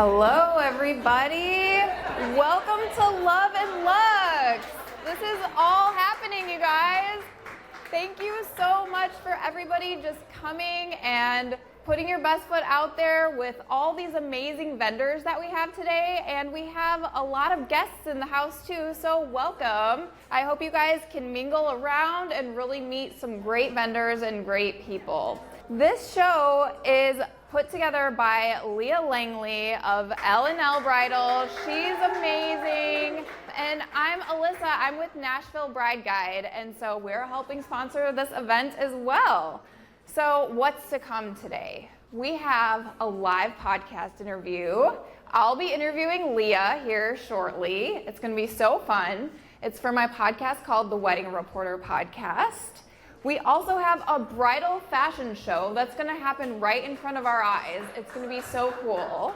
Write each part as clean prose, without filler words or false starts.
Hello, everybody. Welcome to Love Luxe. This is all happening, you guys. Thank you so much for everybody just coming and putting your best foot out there with all these amazing vendors that we have today. And we have a lot of guests in the house too, so welcome. I hope you guys can mingle around and really meet some great vendors and great people. This show is put together by Leah Langley of Ellenelle Bridal. She's amazing. And I'm Alyssa, I'm with Nashville Bride Guide, and so we're helping sponsor this event as well. So what's to come today? We have a live podcast interview. I'll be interviewing Leah here shortly. It's gonna be so fun. It's for my podcast called The Wedding Reporter Podcast. We also have a bridal fashion show that's gonna happen right in front of our eyes. It's gonna be so cool.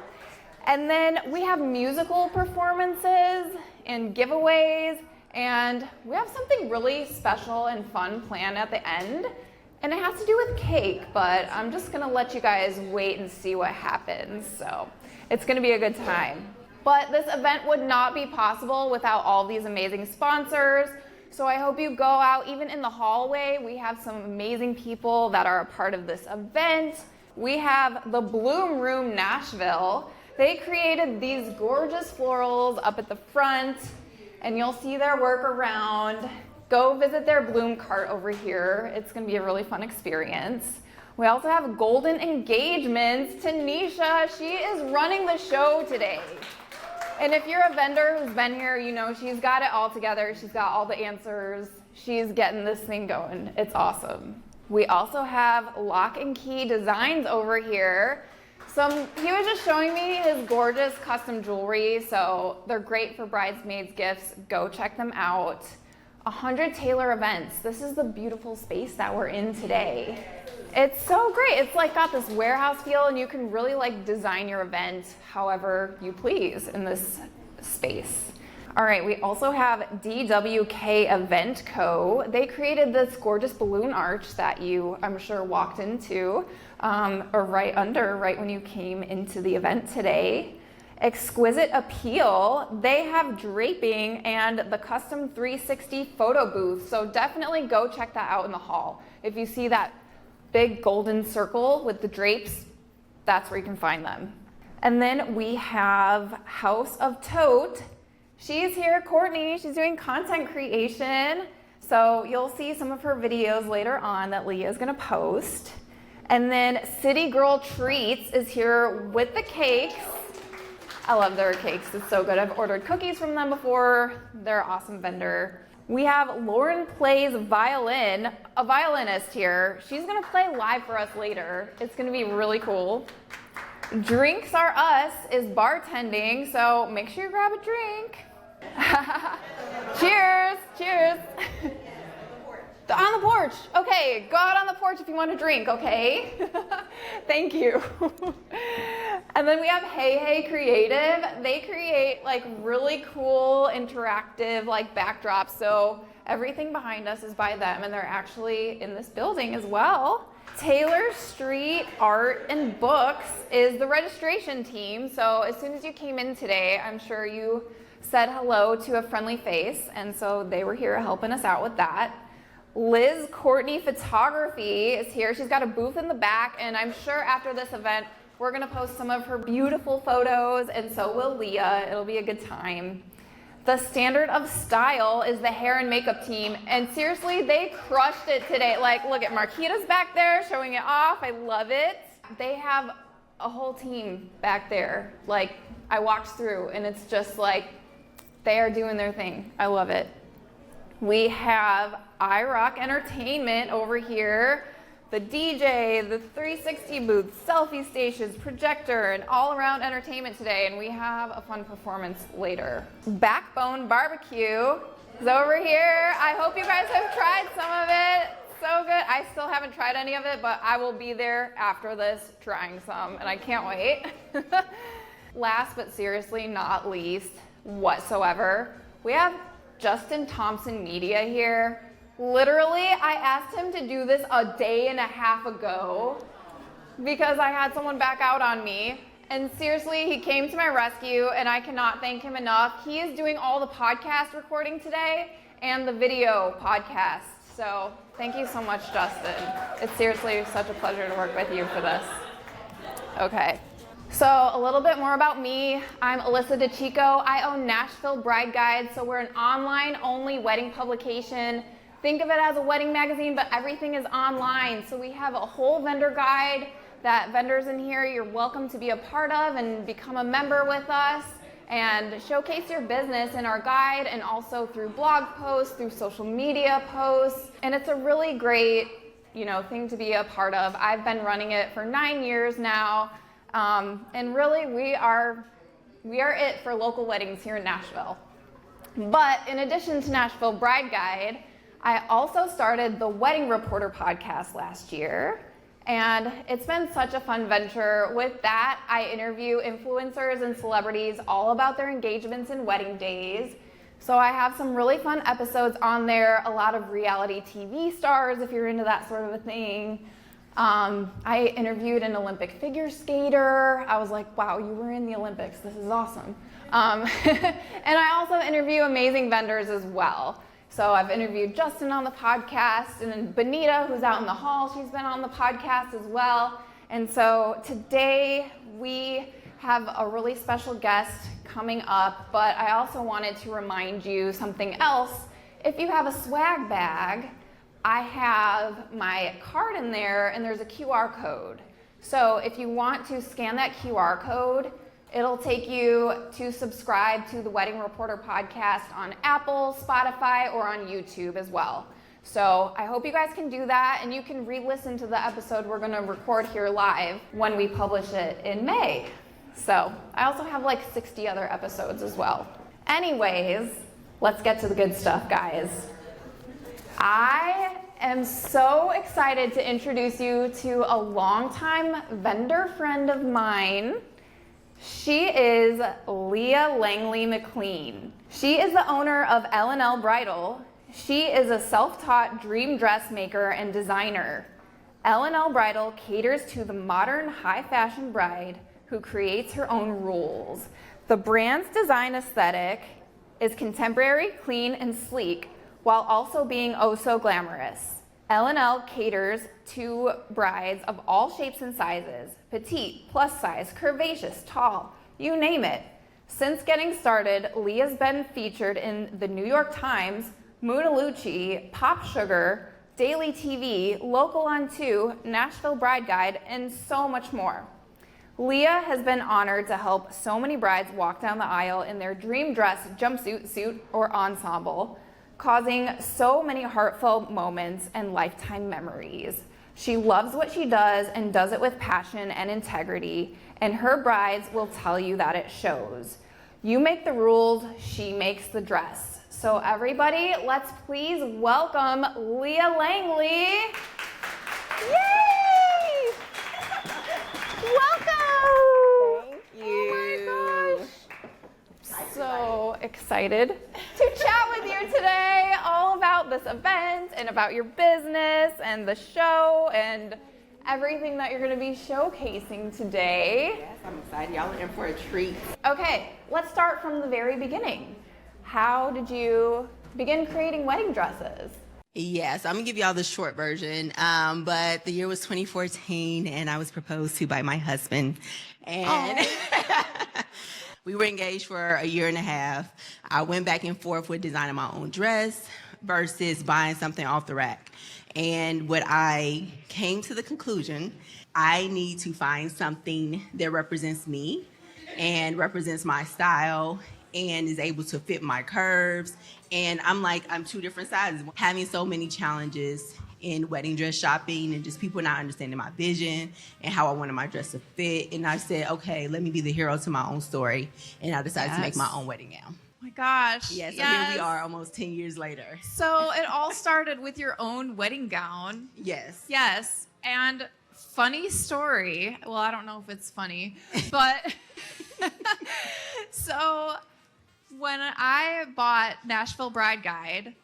And then we have musical performances and giveaways, and we have something really special and fun planned at the end. And it has to do with cake, but I'm just gonna let you guys wait and see what happens. So it's gonna be a good time. But this event would not be possible without all these amazing sponsors. So I hope you go out, even in the hallway. We have some amazing people that are a part of this event. We have the Bloom Room Nashville. They created these gorgeous florals up at the front, and you'll see their work around. Go visit their bloom cart over here. It's gonna be a really fun experience. We also have Golden Engagements. Tanisha, she is running the show today. And if you're a vendor who's been here, you know she's got it all together. She's got all the answers. She's getting this thing going. It's awesome. We also have Lock and Key Designs over here. He was just showing me his gorgeous custom jewelry, so they're great for bridesmaids gifts. Go check them out. 100 Taylor Events. This is the beautiful space that we're in today. It's so great. It's like got this warehouse feel, and you can really like design your event however you please in this space. All right, we also have DWK Event Co. They created this gorgeous balloon arch that you, I'm sure, walked into, or right when you came into the event today. Exquisite Appeal, they have draping and the custom 360 photo booth, so definitely go check that out in the hall. If you see that big golden circle with the drapes, that's where you can find them. And then we have House of Tote. She's here, Courtney. She's doing content creation. So you'll see some of her videos later on that Leah is gonna post. And then City Girl Treats is here with the cakes. I love their cakes, it's so good. I've ordered cookies from them before. They're an awesome vendor. We have Lauren Plays Violin, a violinist here. She's gonna play live for us later. It's gonna be really cool. Drinks Are Us is bartending, so make sure you grab a drink. Cheers, cheers. On the porch, okay, go out on the porch if you want to drink, okay? Thank you. And then we have Hey Hey Creative. They create like really cool interactive like backdrops, so everything behind us is by them, and they're actually in this building as well. Taylor Street Art and Books is the registration team, so as soon as you came in today, I'm sure you said hello to a friendly face, and so they were here helping us out with that. Liz Courtney Photography is here. She's got a booth in the back, and I'm sure after this event, we're gonna post some of her beautiful photos, and so will Leah. It'll be a good time. The Standard of Style is the hair and makeup team, and seriously, they crushed it today. Like, look at Marquita's back there showing it off. I love it. They have a whole team back there. Like, I walked through, and it's just like, they are doing their thing. I love it. We have iRock Entertainment over here, the DJ, the 360 booth, selfie stations, projector, and all around entertainment today, and we have a fun performance later. Backbone Barbecue is over here. I hope you guys have tried some of it. So good. I still haven't tried any of it, but I will be there after this trying some, and I can't wait. Last but seriously not least whatsoever, we have Justin Thompson Media here. Literally, I asked him to do this a day and a half ago because I had someone back out on me, And seriously, he came to my rescue, and I cannot thank him enough. He is doing all the podcast recording today and the video podcast. So thank you so much, Justin. It's seriously such a pleasure to work with you for this. Okay. So a little bit more about me. I'm Alyssa DeChico. I own Nashville Bride Guide. So we're an online-only wedding publication. Think of it as a wedding magazine, but everything is online. So we have a whole vendor guide that vendors in here you're welcome to be a part of and become a member with us and showcase your business in our guide, and also through blog posts, through social media posts. And it's a really great, thing to be a part of. I've been running it for 9 years now. And really, we are it for local weddings here in Nashville. But in addition to Nashville Bride Guide, I also started the Wedding Reporter podcast last year. And it's been such a fun venture. With that, I interview influencers and celebrities all about their engagements and wedding days. So I have some really fun episodes on there, a lot of reality TV stars if you're into that sort of a thing. I interviewed an Olympic figure skater. I was like, wow, you were in the Olympics. This is awesome. And I also interview amazing vendors as well. So I've interviewed Justin on the podcast, and then Benita, who's out in the hall, she's been on the podcast as well. And so today we have a really special guest coming up, but I also wanted to remind you something else. If you have a swag bag, I have my card in there, and there's a QR code. So if you want to scan that QR code, it'll take you to subscribe to the Wedding Reporter podcast on Apple, Spotify, or on YouTube as well. So I hope you guys can do that, and you can re-listen to the episode we're gonna record here live when we publish it in May. So I also have like 60 other episodes as well. Anyways, let's get to the good stuff, guys. I am so excited to introduce you to a longtime vendor friend of mine. She is Leah Langley McLean. She is the owner of Ellenelle Bridal. She is a self-taught dream dressmaker and designer. Ellenelle Bridal caters to the modern high-fashion bride who creates her own rules. The brand's design aesthetic is contemporary, clean, and sleek, while also being oh so glamorous. Ellenelle caters to brides of all shapes and sizes, petite, plus size, curvaceous, tall, you name it. Since getting started, Leah's been featured in the New York Times, Moonalucci, Pop Sugar, Daily TV, Local on 2, Nashville Bride Guide, and so much more. Leah has been honored to help so many brides walk down the aisle in their dream dress, jumpsuit, suit, or ensemble, causing so many heartfelt moments and lifetime memories. She loves what she does and does it with passion and integrity, and her brides will tell you that it shows. You make the rules, she makes the dress. So everybody, let's please welcome Leah Langley. Yay! Welcome! Thank you. Oh my gosh. So excited to chat with you today all about this event and about your business and the show and everything that you're going to be showcasing today. Yes, I'm excited. Y'all are in for a treat. Okay, let's start from the very beginning. How did you begin creating wedding dresses? Yes, I'm gonna give y'all the short version. But the year was 2014, and I was proposed to by my husband, and we were engaged for a year and a half. I went back and forth with designing my own dress versus buying something off the rack. And what I came to the conclusion, I need to find something that represents me and represents my style and is able to fit my curves. And I'm two different sizes. Having so many challenges in wedding dress shopping and just people not understanding my vision and how I wanted my dress to fit. And I said, okay, let me be the hero to my own story. And I decided to make my own wedding gown. Oh my gosh. Yes, so here we are almost 10 years later. So it all started with your own wedding gown. Yes. Yes. And funny story. Well, I don't know if it's funny, but so when I bought Nashville Bride Guide,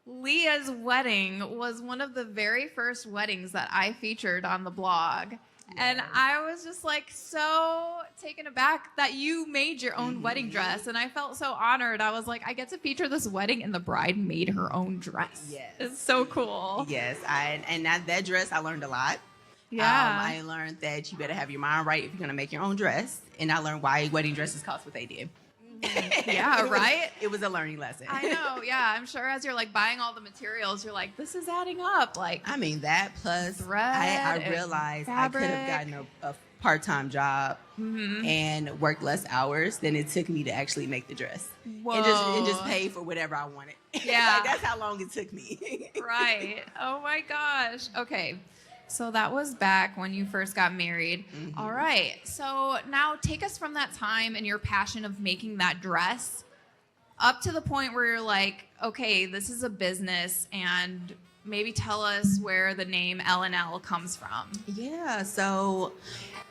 Leah's wedding was one of the very first weddings that I featured on the blog. And I was just like so taken aback that you made your own wedding dress. And I felt so honored. I was like, I get to feature this wedding and the bride made her own dress. Yes. It's so cool. Yes, that dress I learned a lot. Yeah. I learned that you better have your mind right if you're gonna make your own dress, and I learned why wedding dresses cost what they did. Yeah, right? It was a learning lesson. I know, yeah. I'm sure as you're like buying all the materials, you're like, this is adding up. Like, I mean, that plus thread I and realized fabric. I could have gotten a part-time job and worked less hours than it took me to actually make the dress. Whoa. And just pay for whatever I wanted. Yeah. Like, that's how long it took me. Right. Oh my gosh. Okay. So that was back when you first got married. All right. So now take us from that time and your passion of making that dress up to the point where you're like, okay, this is a business, and maybe tell us where the name Ellenelle comes from. Yeah, so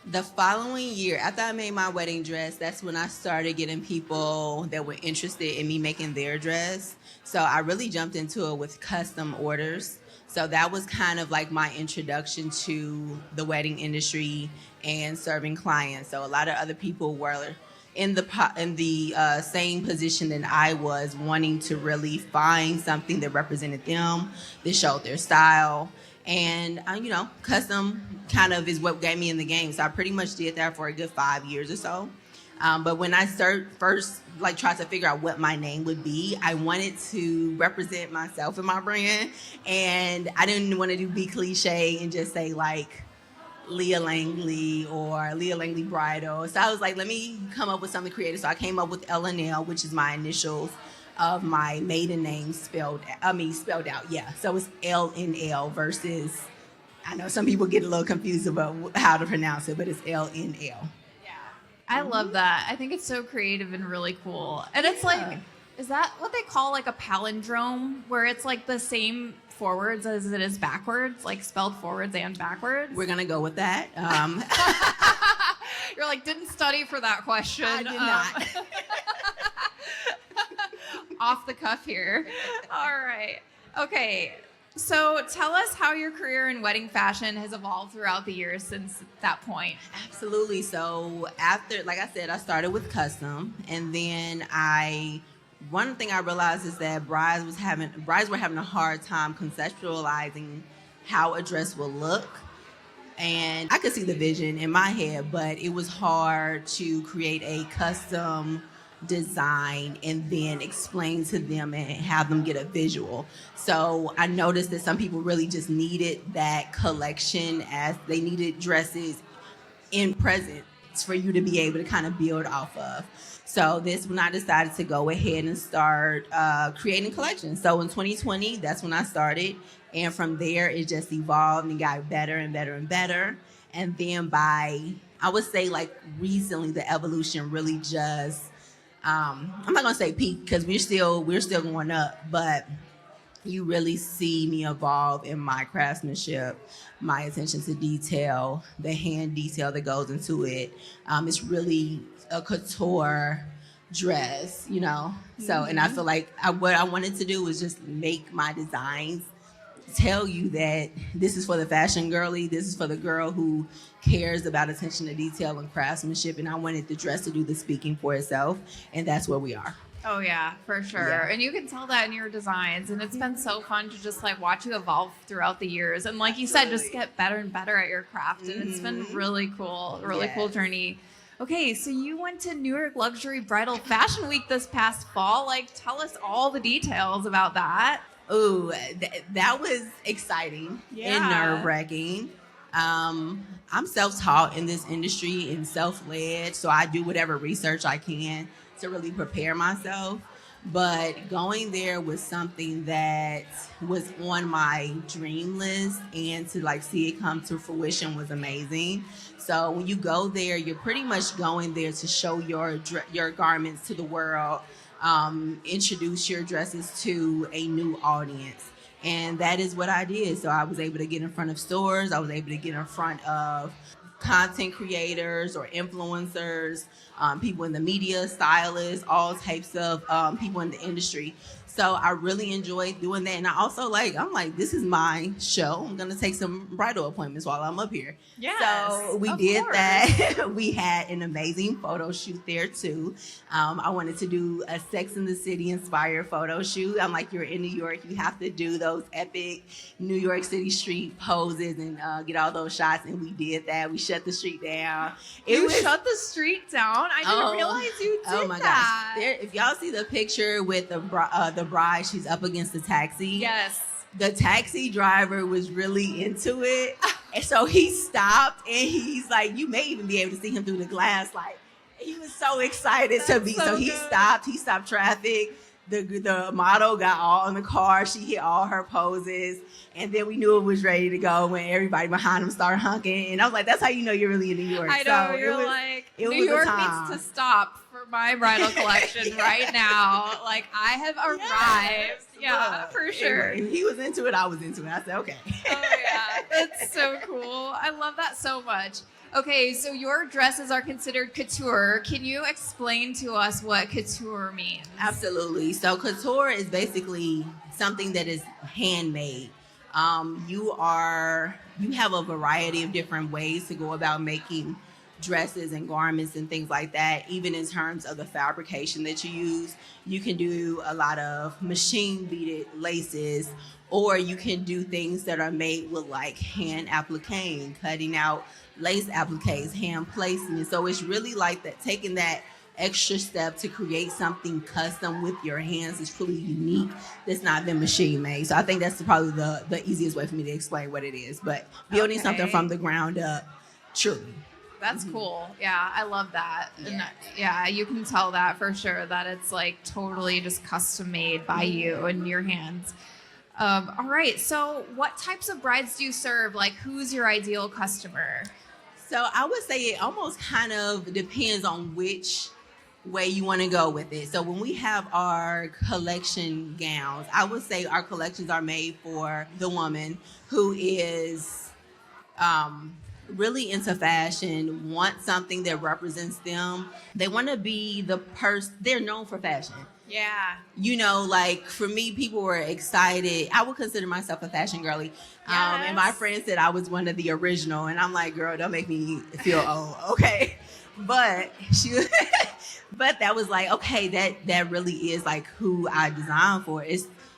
the following year, after I made my wedding dress, that's when I started getting people that were interested in me making their dress. So I really jumped into it with custom orders. So that was kind of like my introduction to the wedding industry and serving clients. So a lot of other people were in the same position that I was, wanting to really find something that represented them, that showed their style. And, custom kind of is what got me in the game. So I pretty much did that for a good 5 years or so. But when I first tried to figure out what my name would be, I wanted to represent myself and my brand. And I didn't want to be cliche and just say like Leah Langley or Leah Langley Bridal. So I was like, let me come up with something creative. So I came up with Ellenelle, which is my initials of my maiden name spelled out. Yeah. So it's LNL versus, I know some people get a little confused about how to pronounce it, but it's LNL. I love that. I think it's so creative and really cool. And it's like, is that what they call like a palindrome, where it's like the same forwards as it is backwards, like spelled forwards and backwards? We're going to go with that. You're like, didn't study for that question. I did not. Off the cuff here. All right. Okay. So tell us how your career in wedding fashion has evolved throughout the years since that point. Absolutely. So after, like I said, I started with custom, and then one thing I realized is that brides were having a hard time conceptualizing how a dress will look. And I could see the vision in my head, but it was hard to create a custom design and then explain to them and have them get a visual. So I noticed that some people really just needed that collection, as they needed dresses in presence for you to be able to kind of build off of. So this when I decided to go ahead and start creating collections. So in 2020, that's when I started. And from there, it just evolved and got better and better and better. And then I would say recently, the evolution really just, I'm not gonna say peak because we're still going up, but you really see me evolve in my craftsmanship, my attention to detail, the hand detail that goes into it. It's really a couture dress, So, and I feel like what I wanted to do was just make my designs tell you that this is for the fashion girly, this is for the girl who cares about attention to detail and craftsmanship, and I wanted the dress to do the speaking for itself, and that's where we are. Oh yeah, for sure. Yeah. And you can tell that in your designs, and it's been so fun to just watch you evolve throughout the years, and like you said, just get better and better at your craft, and it's been really cool, cool journey. Okay, so you went to New York Luxury Bridal Fashion Week this past fall. Tell us all the details about that. Ooh, that was exciting and nerve-wracking. I'm self-taught in this industry and self-led, so I do whatever research I can to really prepare myself. But going there was something that was on my dream list, and to see it come to fruition was amazing. So when you go there, you're pretty much going there to show your garments to the world, introduce your dresses to a new audience. And that is what I did. So I was able to get in front of stores. I was able to get in front of content creators or influencers, people in the media, stylists, all types of people in the industry. So I really enjoy doing that. And I also I'm like, this is my show. I'm going to take some bridal appointments while I'm up here. Yes, so we did that. We had an amazing photo shoot there too. I wanted to do a Sex in the City inspired photo shoot. I'm like, you're in New York. You have to do those epic New York City street poses and get all those shots. And we did that. We shut the street down. Shut the street down? I didn't realize you did that. Oh my gosh. If y'all see the picture with the bride, she's up against the taxi. Yes. The taxi driver was really into it. And so he stopped and he's like, you may even be able to see him through the glass. Like, he was so excited to be. So he stopped traffic. The model got all in the car. She hit all her poses. And then we knew it was ready to go when everybody behind him started honking. And I was like, that's how you know you're really in New York. I know, New York needs to stop for my bridal collection right now. Like, I have arrived. Yes. Yeah, for sure. And he was into it. I was into it. I said, okay. Oh, yeah. That's so cool. I love that so much. Okay, so your dresses are considered couture. Can you explain to us what couture means? Absolutely. So couture is basically something that is handmade. You have a variety of different ways to go about making dresses and garments and things like that. Even in terms of the fabrication that you use, you can do a lot of machine beaded laces, or you can do things that are made with hand appliquing, cutting out lace appliques, hand placing. So it's really like that, taking that extra step to create something custom with your hands is truly unique that's not been machine made. So I think that's probably the easiest way for me to explain what it is. But building something from the ground up, truly. That's cool. Yeah, I love that. Yeah. And yeah, you can tell that for sure, that it's totally just custom made by you and your hands. All right. So what types of brides do you serve? Who's your ideal customer? So I would say it almost kind of depends on which way you want to go with it. So when we have our collection gowns, I would say our collections are made for the woman who is really into fashion, want something that represents them. They want to be the person, they're known for fashion. Yeah. For me, people were excited. I would consider myself a fashion girly. Yes. And my friend said I was one of the original. And I'm like, girl, don't make me feel old. Okay. But but that was okay, that really is who I designed for.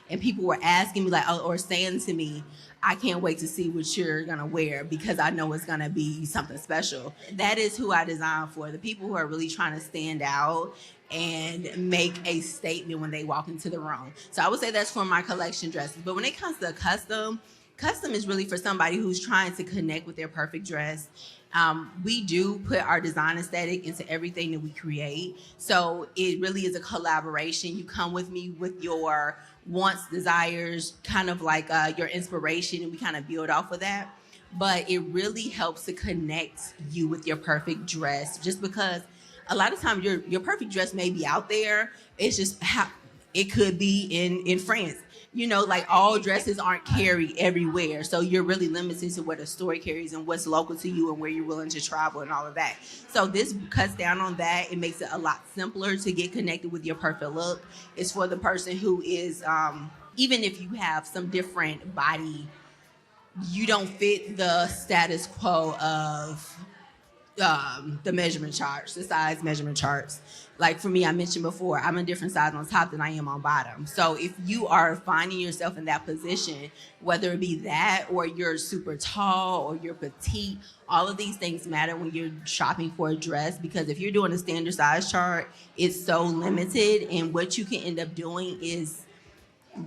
And people were asking me or saying to me, I can't wait to see what you're going to wear because I know it's going to be something special. That is who I designed for. The people who are really trying to stand out and make a statement when they walk into the room. So I would say that's for my collection dresses. But when it comes to custom is really for somebody who's trying to connect with their perfect dress. We do put our design aesthetic into everything that we create. So it really is a collaboration. You come with me with your wants, desires, kind of your inspiration, and we kind of build off of that. But it really helps to connect you with your perfect dress, just because a lot of times your perfect dress may be out there. It's just how it could be in France. All dresses aren't carried everywhere. So you're really limited to what a store carries and what's local to you and where you're willing to travel and all of that. So this cuts down on that. It makes it a lot simpler to get connected with your perfect look. It's for the person who is, even if you have some different body, you don't fit the status quo of the measurement charts, the size measurement charts. For me, I mentioned before, I'm a different size on top than I am on bottom. So if you are finding yourself in that position, whether it be that or you're super tall or you're petite, all of these things matter when you're shopping for a dress, because if you're doing a standard size chart, it's so limited, and what you can end up doing is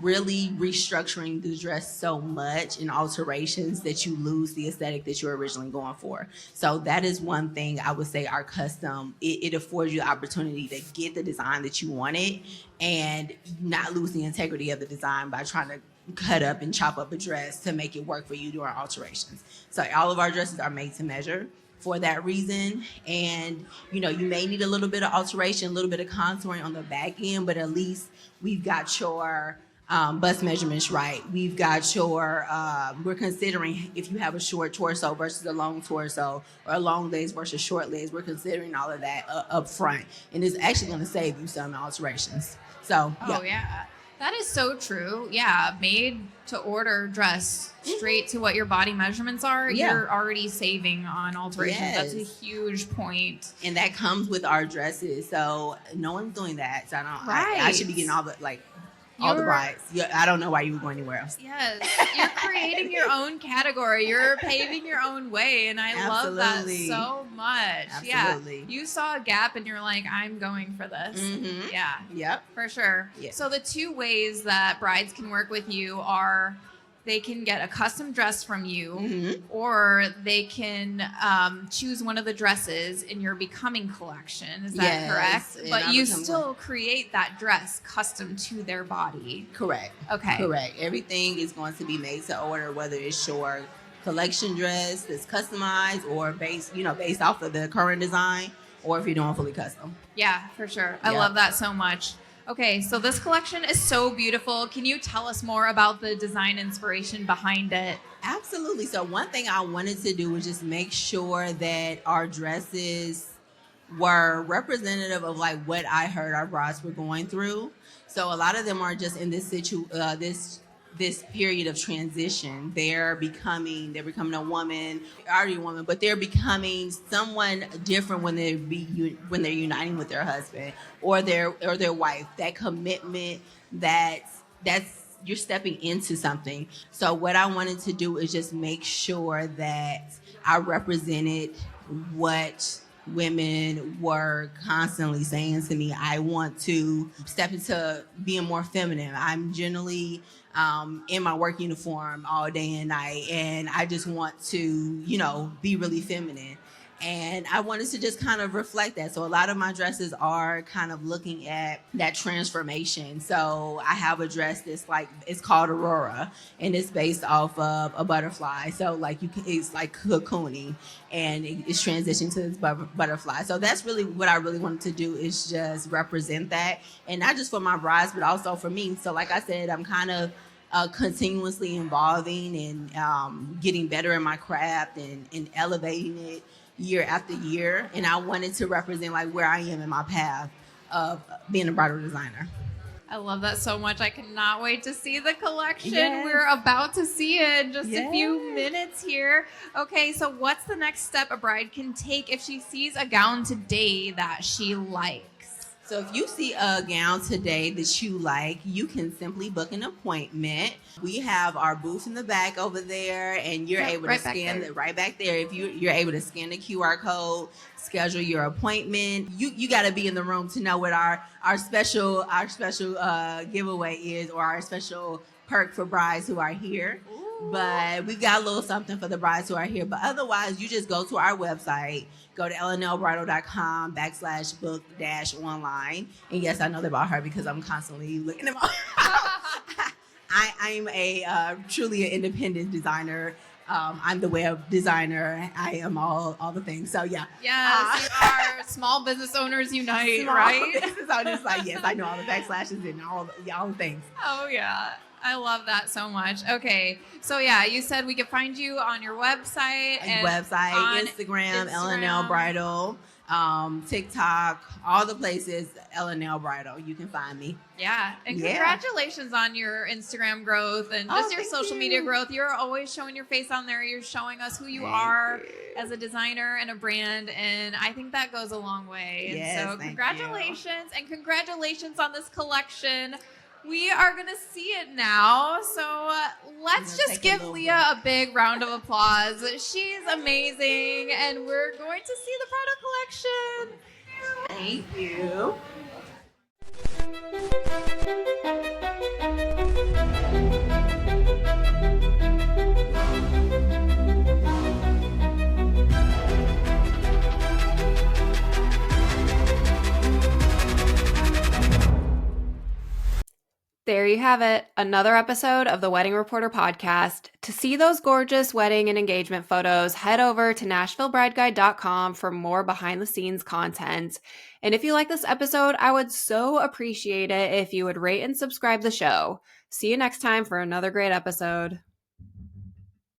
really restructuring the dress so much in alterations that you lose the aesthetic that you're originally going for. So that is one thing I would say our custom, it affords you the opportunity to get the design that you wanted and not lose the integrity of the design by trying to cut up and chop up a dress to make it work for you during alterations. So all of our dresses are made to measure for that reason. And, you may need a little bit of alteration, a little bit of contouring on the back end, but at least we've got your bust measurements right. We've got your, we're considering if you have a short torso versus a long torso, or long legs versus short legs. We're considering all of that up front. And it's actually going to save you some alterations. So, Oh, yeah. That is so true. Yeah. Made to order dress straight to what your body measurements are. Yeah. You're already saving on alterations. Yes. That's a huge point. And that comes with our dresses. So no one's doing that. So I Right. should be getting all the brides. Yeah, I don't know why you would go anywhere else. Yes, you're creating your own category. You're paving your own way, and I love that Absolutely. so much. Absolutely. Yeah, you saw a gap, and you're like, I'm going for this. Mhm. Yeah, Yep. for sure. Yeah. So the two ways that brides can work with you are they can get a custom dress from you, Mhm. or they can choose one of the dresses in your Becoming collection. Is that Yes, correct? and But I you become still create that dress custom to their body. Correct. Okay. Correct. Everything is going to be made to order, whether it's your collection dress that's customized or based off of the current design, or if you're doing fully custom. Yeah, for sure. I Yeah. love that so much. Okay, so this collection is so beautiful. Can you tell us more about the design inspiration behind it? Absolutely. So one thing I wanted to do was just make sure that our dresses were representative of what I heard our brides were going through. So a lot of them are just in this period of transition. They're becoming a woman, already a woman, but they're becoming someone different when they're uniting with their husband or their wife. That commitment, that's you're stepping into something. So what I wanted to do is just make sure that I represented what women were constantly saying to me. I want to step into being more feminine. I'm generally in my work uniform all day and night, and I just want to, be really feminine. And I wanted to just kind of reflect that. So a lot of my dresses are kind of looking at that transformation. So I have a dress that's it's called Aurora, and it's based off of a butterfly. So it's like cocooning, and it's transitioning to this butterfly. So that's really what I really wanted to do, is just represent that. And not just for my brides, but also for me. So like I said, I'm kind of continuously evolving and getting better in my craft and elevating it year after year. And I wanted to represent where I am in my path of being a bridal designer. I love that so much. I cannot wait to see the collection. Yes. We're about to see it in just a few Yes. minutes here. Okay, so what's the next step a bride can take if she sees a gown today that she likes? So if you see a gown today that you like, you can simply book an appointment. We have our booth in the back over there, and you're able to scan it right back there. If you're able to scan the QR code, schedule your appointment. You got to be in the room to know what our special giveaway is, or our special perk for brides who are here. But we've got a little something for the brides who are here. But otherwise, you just go to our website, go to ellenellebridal.com/book-online. And yes, I know they're about her because I'm constantly looking them up. I'm truly an independent designer. I'm the web designer. I am all the things. So yeah. Yes, you are. Small business owners unite, right? Business owners, yes, I know all the backslashes and all the things. Oh, yeah. I love that so much. Okay. So, yeah, you said we could find you on your website. Instagram, Ellenelle Bridal, TikTok, all the places, Ellenelle Bridal. You can find me. Yeah. And Yeah. congratulations on your Instagram growth and just your thank social you. media growth. You're always showing your face on there. You're showing us who you are as a designer and a brand. And I think that goes a long way. And Yes, so thank congratulations. And congratulations on this collection. We are going to see it now. So let's gonna just take a give little Leah a big round of applause. She's amazing. And we're going to see the product collection. Thank you. There you have it, another episode of the Wedding Reporter podcast. To see those gorgeous wedding and engagement photos, head over to NashvilleBrideGuide.com for more behind-the-scenes content. And if you like this episode, I would so appreciate it if you would rate and subscribe the show. See you next time for another great episode.